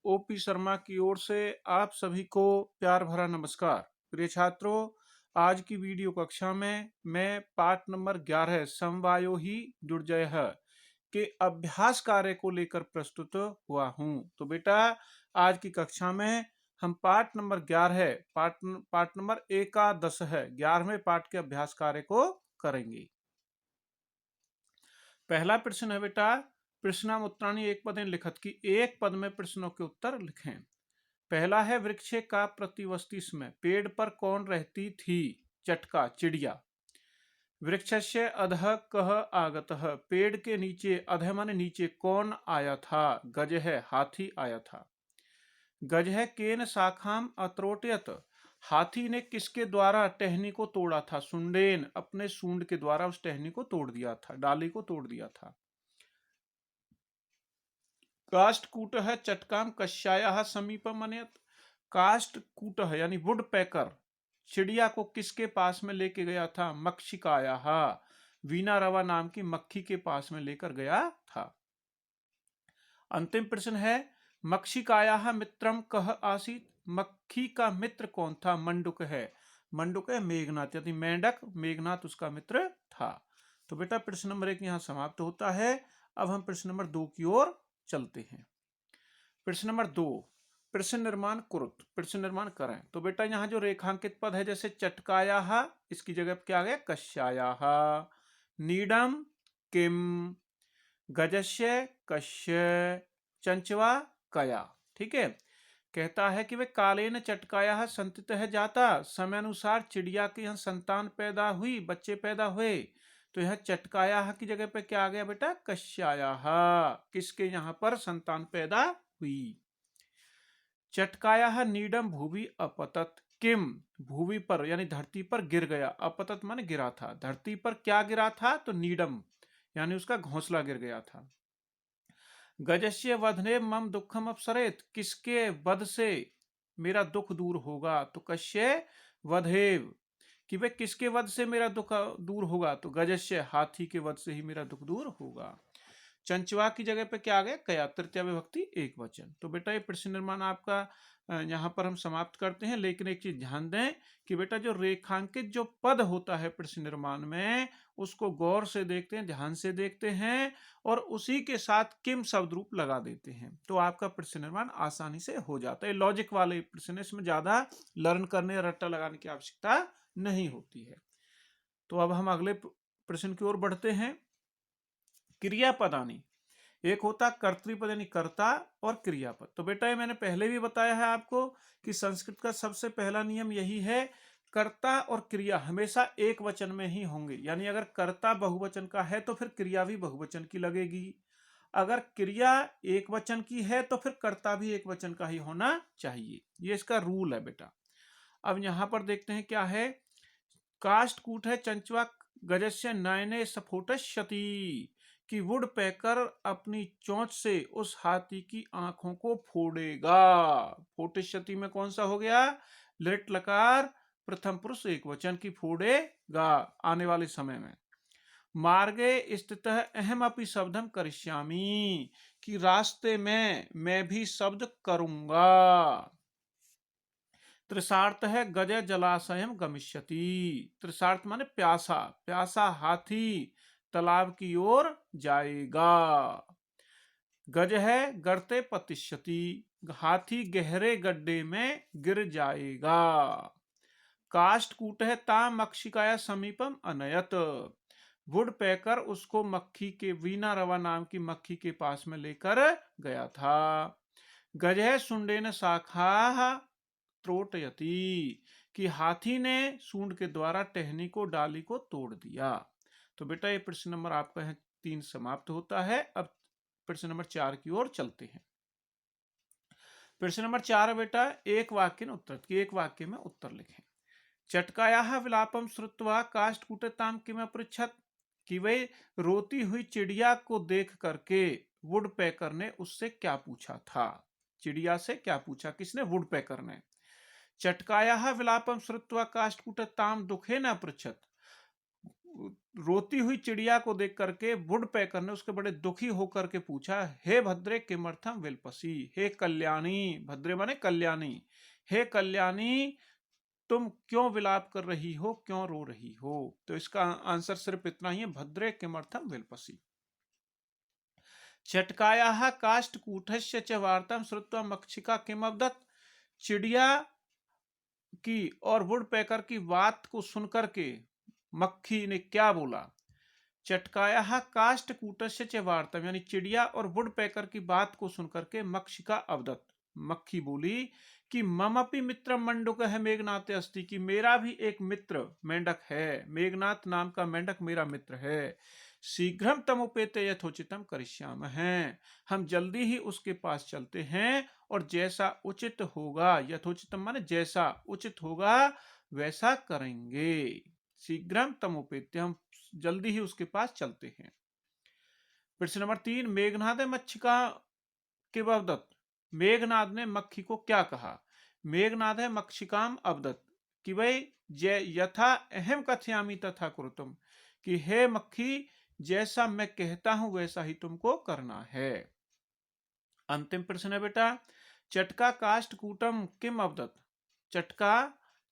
OP Sharma की ओर से आप सभी को प्यार भरा नमस्कार। प्रिय छात्रों, आज की वीडियो कक्षा में मैं पाठ नंबर 11 समवायोहि दुर्जयः के अभ्यास कार्य को लेकर प्रस्तुत हुआ हूं। तो बेटा, आज की कक्षा में हम पाठ नंबर 11 पाठ नंबर एकादश है 11वें पाठ के अभ्यास कार्य को करेंगे। पहला प्रश्न है बेटा, प्रश्नम उत्तराणी एक पद लिखत की एक पद में प्रश्नों के उत्तर लिखें। पहला है वृक्षे का प्रतिवस्ती में पेड़ पर कौन रहती थी? चटका, चिड़िया। वृक्षस्य अधः कः आगतः, पेड़ के नीचे, अधः माने नीचे, कौन आया था? गज है, हाथी आया था। गज है केन शाखाम अत्रोटयत, हाथी ने किसके द्वारा टहनी को तोड़ा था? सुंडेन, अपने सूंड के द्वारा उस टहनी को तोड़ दिया था, डाली को तोड़ दिया था। काष्ठकूटः चटकाम कस्यायाः समीपम अनयत, काष्ठकूटः यानी वुड पैकर चिड़िया को किसके पास में लेके गया था? मक्षिकायाः, वीना रवा नाम की मक्खी के पास में लेकर गया था। अंतिम प्रश्न है मक्षिकायाः मित्रम कः आसीत, मक्खी का मित्र कौन था? मंडुक है, मंडुक है मेघनाथ, यानी मेंढक मेघनाथ उसका मित्र था। तो बेटा प्रश्न नंबर 1 यहां समाप्त होता है। अब हम प्रश्न नंबर 2 की ओर चलते हैं। प्रश्न नंबर 2, प्रश्न निर्माण कुरुत, प्रश्न निर्माण करें। तो बेटा यहाँ जो रेखांकित पद है, जैसे चटकायाः, इसकी जगह क्या आ गया? कस्यायाः। नीडम किम, गजस्य कस्य, चंचवा कया। ठीक है, कहता है कि वे कालेन चटकायाः संततः जाता, समय अनुसार चिड़िया के यहाँ संतान पैदा हुई, बच्चे पैदा हुए। तो यह चटकायाः की जगह पे क्या आ गया बेटा? कस्यायाः, किसके यहाँ पर संतान पैदा हुई। चटकायाः नीडम भूवि अपतत, किम, भूवि पर यानी धरती पर गिर गया, अपतत माने गिरा था। धरती पर क्या गिरा था? तो नीडम यानी उसका घोंसला गिर गया था। गजस्य वधने मम दुखम अपसरेत, किसके वध से मेरा दुख दूर होगा? तो कश्य वधेव, कि वे किसके वध से मेरा दुख दूर होगा? तो गजस्य, हाथी के वध से ही मेरा दुख दूर होगा। चंचवा की जगह पे क्या आ गया? कया, तृतीया विभक्ति एक वचन। तो बेटा ये प्रश्न निर्माण आपका यहाँ पर हम समाप्त करते हैं। लेकिन एक चीज ध्यान दें कि बेटा जो रेखांकित जो पद होता है प्रश्न निर्माण में, उसको गौर से देखते हैं, ध्यान से देखते हैं और उसी के साथ किम शब्द रूप लगा देते हैं, तो आपका प्रश्न निर्माण आसानी से हो जाता है। लॉजिक वाले प्रश्न, इसमें ज्यादा लर्न करने, रट्टा लगाने की आवश्यकता नहीं होती है। तो अब हम अगले प्रश्न की ओर बढ़ते हैं। क्रियापदानी, एक होता कर्तृपद यानी कर्ता, और क्रियापद। तो बेटा ये मैंने पहले भी बताया है आपको कि संस्कृत का सबसे पहला नियम यही है, कर्ता और क्रिया हमेशा एक वचन में ही होंगे। यानी अगर कर्ता बहुवचन का है तो फिर क्रिया भी बहुवचन की लगेगी, अगर क्रिया एक वचन की है तो फिर कर्ता भी एक वचन का ही होना चाहिए। ये इसका रूल है बेटा। अब यहां पर देखते हैं क्या है। काष्ठकूट है चंचवा गजस्य नयने स्फोटष्यति, कि वुड पैकर अपनी चोंच से उस हाथी की आंखों को फोड़ेगा। फोटिष्यति में कौन सा हो गया? लिट लकार प्रथम पुरुष एक वचन, की फोड़ेगा आने वाले समय में। मार्गे स्थितः अहम अपि शब्दम करिष्यामि, कि रास्ते में मैं भी शब्द करूंगा। त्रिशार्थ है गज जलाशयम गमिष्यति, त्रिशार्थ माने प्यासा, प्यासा हाथी तालाब की ओर जाएगा। गज है गर्ते पतिष्यति, हाथी गहरे गड्ढे में गिर जाएगा। काष्ठकूट है ताम मक्षिकाया समीपम अनयत, वुड पैकर उसको मक्खी के, वीना रवा नाम की मक्खी के पास में लेकर गया था। गज है सुंडेन शाखा त्रोटयति, कि हाथी ने सूंड के द्वारा टहनी को, डाली को तोड़ दिया। तो बेटा ये प्रश्न नंबर आपका है 3 समाप्त होता है। अब प्रश्न नंबर 4 की ओर चलते हैं। प्रश्न नंबर 4 बेटा, एक वाक्य में उत्तर, कि एक वाक्य में उत्तर लिखें। चटकायाः विलापम श्रुत्वा काष्ठकूटताम किम अपृच्छत, कि वे रोती हुई चिड़िया को देख करके वुड पैकर ने उससे क्या पूछा था? चिड़िया से क्या पूछा? किसने? वुड पैकर ने। चटकायाः विलापम श्रुत्वा काष्ठकूटताम दुखेन अपृच्छत, रोती हुई चिड़िया को देख करके वुडपेकर ने उसके बड़े दुखी होकर के पूछा, हे भद्रे किमर्थम विलपसी, हे कल्याणी, भद्रे माने कल्याणी, हे कल्याणी तुम क्यों विलाप कर रही हो, क्यों रो रही हो। तो इसका आंसर सिर्फ इतना ही है, भद्रे किमर्थम विलपसी। चटकायाः काष्ठकूटस्य च वार्तां श्रुत्वा मक्षिका किमवदत्, चिड़िया की और वुडपेकर की बात को सुनकर के मक्खी ने क्या बोला। चटकाया काष्ठकूटस्य च वार्तम, यानी चिड़िया और वुडपेकर की बात को सुनकर के मक्षिका अवदत, मक्खी बोली कि ममपि मित्रम मंडूक है मेघनाथ अस्ति, कि मेरा भी एक मित्र मेंढक है, मेघनाथ नाम का मेंढक मेरा मित्र है। शीघ्रम तम उपेते यथोचितम करिष्याम है, हम जल्दी ही उसके पास चलते हैं और जैसा उचित होगा, यथोचितम माने जैसा उचित होगा वैसा करेंगे। शीघ्रम तम उपेते, हम जल्दी ही उसके पास चलते हैं। प्रश्न नंबर 3, मेघनाद मक्षिका के अवदत्त, मेघनाद ने मक्खी को क्या कहा। मेघनाद है मक्षिकाम अवदत्त, कि भाई यथा अहम कथयामि तथा कुरुतुम, कि हे मक्खी जैसा मैं कहता हूं वैसा ही तुमको करना है। अंतिम प्रश्न है बेटा, चटका काष्ठ कूटम किम अवदत्त,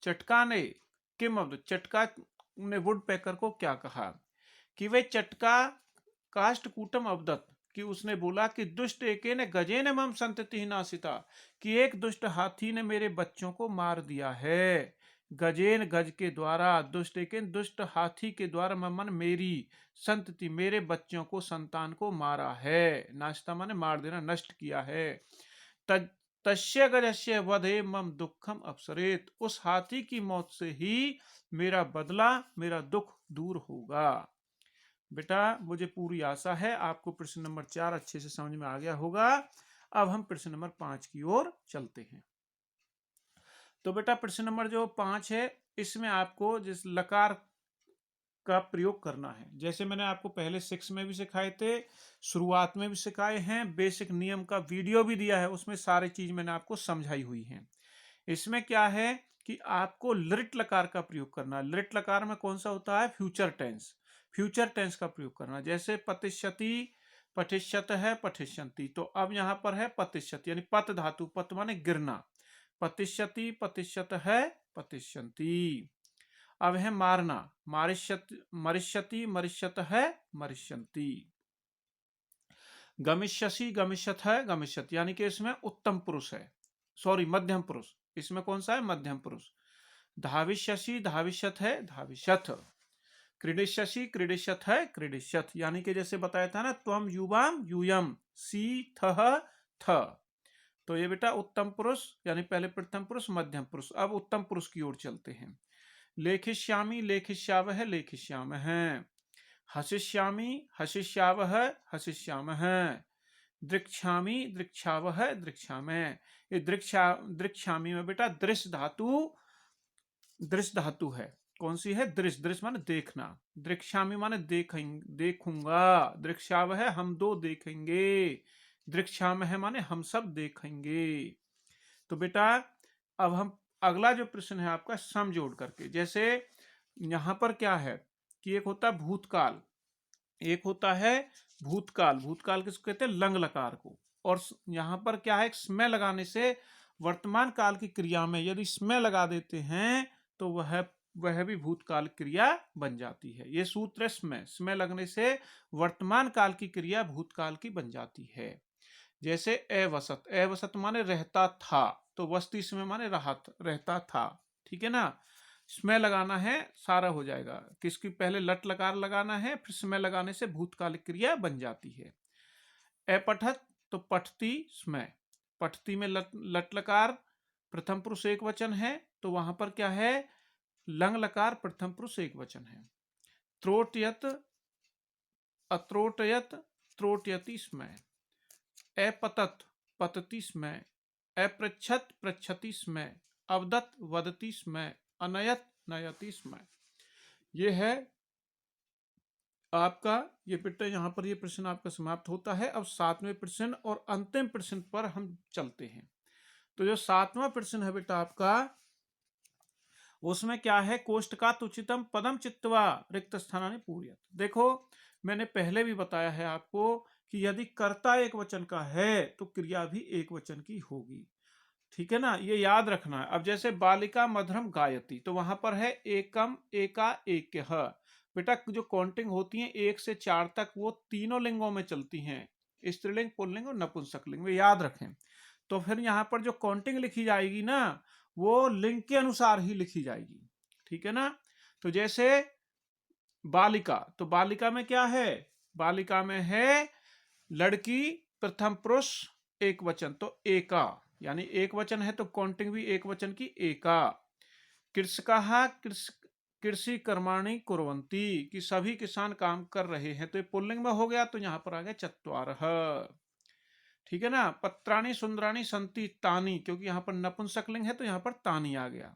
चटका ने किम अवदत्त, चटका ने वुडपेकर को क्या कहा, कि वे चटका काष्ठकूटम अवदत्त, कि उसने बोला कि दुष्ट एके ने गजे ने मम संतति नासिता, कि एक दुष्ट हाथी ने मेरे बच्चों को मार दिया है। गजेन गज के द्वारा, दुष्ट एके दुष्ट हाथी के द्वारा, ममन मेरी, संतति मेरे बच्चों को, संतान को मारा है। नाश्ता माने मार देना, नष्ट किया है। तस्य गजस्य वधे मम दुखम अपसरेत, उस हाथी की मौत से ही मेरा बदला, मेरा दुख दूर होगा। बेटा मुझे पूरी आशा है आपको प्रश्न नंबर 4 अच्छे से समझ में आ गया होगा। अब हम प्रश्न नंबर 5 की ओर चलते हैं। तो बेटा प्रश्न नंबर जो 5 है, इसमें आपको जिस लकार का प्रयोग करना है, जैसे मैंने आपको पहले 6 में भी सिखाए थे, शुरुआत में भी सिखाए हैं, बेसिक नियम का वीडियो भी दिया है, उसमें सारी चीज मैंने आपको समझाई हुई है। इसमें क्या है कि आपको लिट लकार का प्रयोग करना है। लिट लकार में कौन सा होता है, फ्यूचर टेंस, फ्यूचर टेंस का प्रयोग करना। जैसे पतिष्यति, पठिष्यत है, पठिष्यन्ति, तो अब यहां पर है पतिष्यति, यानी पत धातु, पत माने गिरना, पतिष्यति, पतिष्यत है, पतिष्यन्ति। अब है मारना, मरिष्यति, मरिष्यत है, मरिष्यन्ति। गमिष्यसि, गमिष्यत है, गमिष्यत, यानी कि इसमें उत्तम पुरुष है, सॉरी मध्यम पुरुष, इसमें कौन सा है, मध्यम पुरुष। धाविष्यसि, धाविष्यत है, धाविष्यत। क्रीडिष्यसि, क्रीडिष्यत है, क्रीडिष्यत, यानी कि जैसे बताया था ना, त्वम युवाम यूयम, सी थह थ। तो ये बेटा उत्तम पुरुष, यानी पहले प्रथम पुरुष, मध्यम पुरुष। अब उत्तम पुरुष की ओर चलते हैं। लेखिष्यामि, लेखिष्यावः, लेखिष्यामः। हसिष्यामि, हसिष्यावः, हसिष्यामः। दृक्षामि, दृक्षावः, दृक्षामः। ये दृक्षामि में बेटा दृश्य धातु, दृश्य धातु है। कौन सी है, दृश्य, दृश्य माने देखना, दृक्षामि माने देखेंगे, देखूंगा, दृक्षावः हम दो देखेंगे, दृक्षामः माने हम सब देखेंगे। तो बेटा अब हम अगला जो प्रश्न है आपका सम जोड़ करके, जैसे यहां पर क्या है कि एक होता है भूतकाल, एक होता है भूतकाल, भूतकाल किसको कहते हैं, लंग लकार को। और यहां पर क्या है, स्मय लगाने से वर्तमान काल की क्रिया में यदि स्मय लगा देते हैं तो वह भी भूतकाल क्रिया बन जाती है। ये सूत्र है स्मय, स्मय लगने से वर्तमान काल की क्रिया भूतकाल की बन जाती है। जैसे अवसत, अवसत माने रहता था, तो वस्ती स्मय माने रहता था, ठीक है ना। स्मय लगाना है, सारा हो जाएगा। किसकी पहले लट लकार लगाना है, फिर स्मय लगाने से भूतकालिक क्रिया बन जाती है। अपठत, तो पठती स्मय, पठती में लट लकार प्रथम पुरुष एक वचन है, तो वहां पर क्या है, लंग लकार प्रथम पुरुष एक वचन है। त्रोटयत, अत्रोटयत, त्रोटयति स्मय। अपतत, पतति स्मय। अपृच्छत, पृच्छति स्मय। अवदत, वदति स्मय। अनयत, नयति स्मय। ये है आपका, ये बेटा यहाँ पर ये प्रश्न आपका समाप्त होता है। अब 7वें प्रश्न और अंतिम प्रश्न पर हम चलते हैं। तो जो 7वां प्रश्न है बेटा आपका, उसमें क्या है, कोष्टकात् उचितम पदम चित्वा रिक्त स्थानानि पूरयत। देखो मैंने पहले भी बताया है आपको कि यदि कर्ता एक वचन का है तो क्रिया भी एक वचन की होगी, ठीक है ना, ये याद रखना है। अब जैसे बालिका मधुरम गायती, तो वहां पर है एकम एका एकह। बेटा जो काउंटिंग होती है 1 से 4 तक, वो तीनों लिंगों में चलती हैं, स्त्रीलिंग पुल्लिंग और नपुंसकलिंग में, याद रखें। तो फिर यहाँ पर जो काउंटिंग लिखी जाएगी ना, वो लिंग के अनुसार ही लिखी जाएगी, ठीक है ना। तो जैसे बालिका, तो बालिका में क्या है, बालिका में है लड़की प्रथम पुरुष एक वचन, तो एका, यानी एक वचन है तो काउंटिंग भी एक वचन की एका। कृषकाः कृषि कर्माणि कुर्वन्ति, कि सभी किसान काम कर रहे हैं, तो ये पुल्लिंग में हो गया, तो यहां पर आ गया चत्वारः, ठीक है ना। पत्राणि सुंदराणि सन्ति तानि, क्योंकि यहां पर नपुंसकलिंग है तो यहां पर तानि आ गया।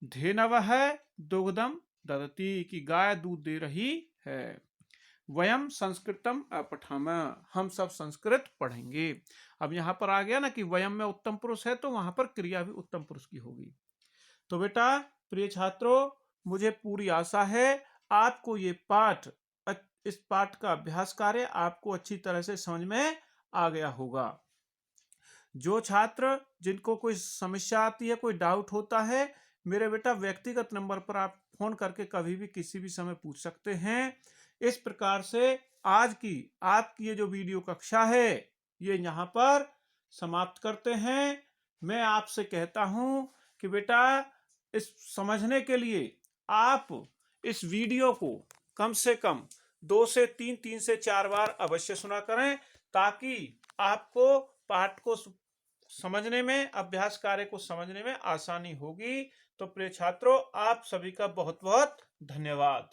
धेनवः दुग्धम ददति, की गाय दूध दे रही है। वयम संस्कृतम अपठम, हम सब संस्कृत पढ़ेंगे। अब यहां पर आ गया ना कि वयम में उत्तम पुरुष है, तो वहां पर क्रिया भी उत्तम पुरुष की होगी। तो बेटा प्रिय छात्रों, मुझे पूरी आशा है आपको ये पाठ, इस पाठ का अभ्यास कार्य आपको अच्छी तरह से समझ में आ गया होगा। जो छात्र जिनको कोई समस्या आती है, कोई डाउट होता है, मेरे बेटा व्यक्तिगत नंबर पर आप फोन करके कभी भी किसी भी समय पूछ सकते हैं। इस प्रकार से आज की आपकी ये जो वीडियो कक्षा है, ये यहाँ पर समाप्त करते हैं। मैं आपसे कहता हूं कि बेटा इस समझने के लिए आप इस वीडियो को कम से कम 2 से 3, 3 से 4 बार अवश्य सुना करें, ताकि आपको पाठ को समझने में, अभ्यास कार्य को समझने में आसानी होगी। तो प्रिय छात्रों, आप सभी का बहुत बहुत धन्यवाद।